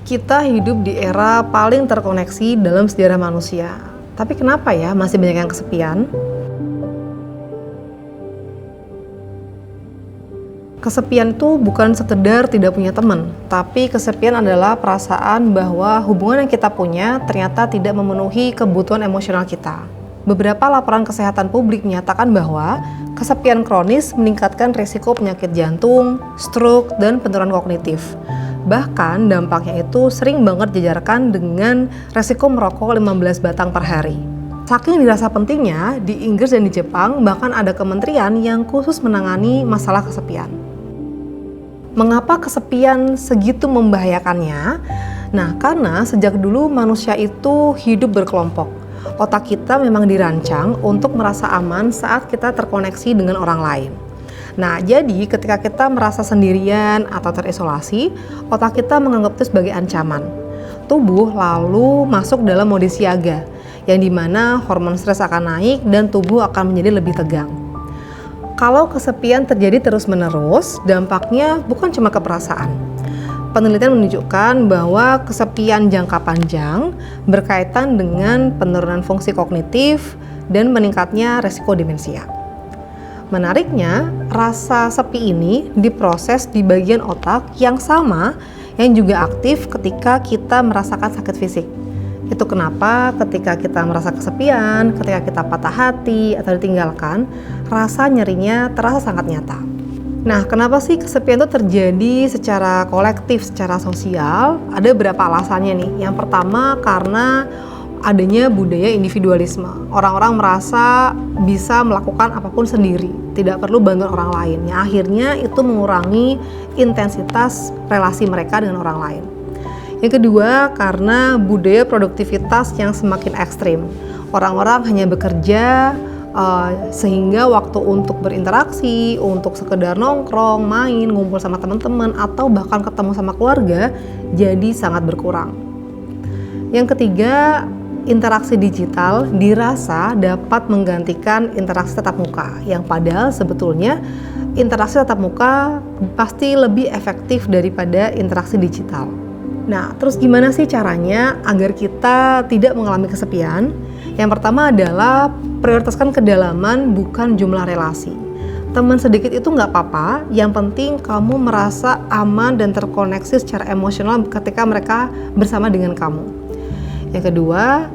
Kita hidup di era paling terkoneksi dalam sejarah manusia. Tapi kenapa ya masih banyak yang kesepian? Kesepian itu bukan sekedar tidak punya teman, tapi kesepian adalah perasaan bahwa hubungan yang kita punya ternyata tidak memenuhi kebutuhan emosional kita. Beberapa laporan kesehatan publik menyatakan bahwa kesepian kronis meningkatkan risiko penyakit jantung, stroke, dan penurunan kognitif. Bahkan dampaknya itu sering banget dijajarkan dengan resiko merokok 15 batang per hari. Saking dirasa pentingnya, di Inggris dan di Jepang bahkan ada kementerian yang khusus menangani masalah kesepian. Mengapa kesepian segitu membahayakannya? Nah, karena sejak dulu manusia itu hidup berkelompok. Otak kita memang dirancang untuk merasa aman saat kita terkoneksi dengan orang lain. Nah, jadi ketika kita merasa sendirian atau terisolasi, otak kita menganggap itu sebagai ancaman. Tubuh lalu masuk dalam mode siaga, yang dimana hormon stres akan naik dan tubuh akan menjadi lebih tegang. Kalau kesepian terjadi terus-menerus, dampaknya bukan cuma ke perasaan. Penelitian menunjukkan bahwa kesepian jangka panjang berkaitan dengan penurunan fungsi kognitif dan meningkatnya risiko demensia. Menariknya, rasa sepi ini diproses di bagian otak yang sama yang juga aktif ketika kita merasakan sakit fisik. Itu kenapa ketika kita merasa kesepian, ketika kita patah hati atau ditinggalkan, rasa nyerinya terasa sangat nyata. Nah, kenapa sih kesepian itu terjadi secara kolektif, secara sosial? Ada beberapa alasannya nih. Yang pertama karena adanya budaya individualisme. Orang-orang merasa bisa melakukan apapun sendiri, tidak perlu bantuan orang lain. Yang akhirnya itu mengurangi intensitas relasi mereka dengan orang lain. Yang kedua, karena budaya produktivitas yang semakin ekstrim. Orang-orang hanya bekerja sehingga waktu untuk berinteraksi, untuk sekedar nongkrong, main, ngumpul sama teman-teman, atau bahkan ketemu sama keluarga jadi sangat berkurang. Yang ketiga, interaksi digital dirasa dapat menggantikan interaksi tatap muka, yang padahal sebetulnya interaksi tatap muka pasti lebih efektif daripada interaksi digital. Nah, terus gimana sih caranya agar kita tidak mengalami kesepian? Yang pertama adalah prioritaskan kedalaman bukan jumlah relasi. Teman sedikit itu nggak apa-apa, yang penting kamu merasa aman dan terkoneksi secara emosional ketika mereka bersama dengan kamu. Yang kedua,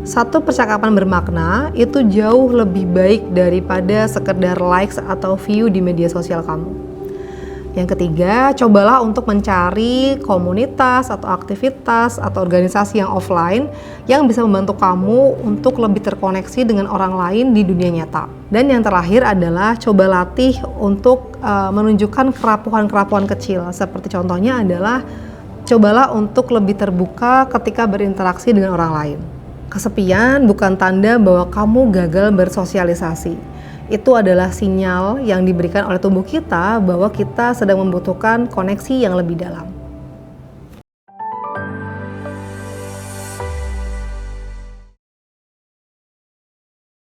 satu percakapan bermakna itu jauh lebih baik daripada sekedar likes atau view di media sosial kamu. Yang ketiga, cobalah untuk mencari komunitas atau aktivitas atau organisasi yang offline yang bisa membantu kamu untuk lebih terkoneksi dengan orang lain di dunia nyata. Dan yang terakhir adalah coba latih untuk menunjukkan kerapuhan-kerapuhan kecil. Seperti contohnya adalah cobalah untuk lebih terbuka ketika berinteraksi dengan orang lain. Kesepian bukan tanda bahwa kamu gagal bersosialisasi. Itu adalah sinyal yang diberikan oleh tubuh kita bahwa kita sedang membutuhkan koneksi yang lebih dalam.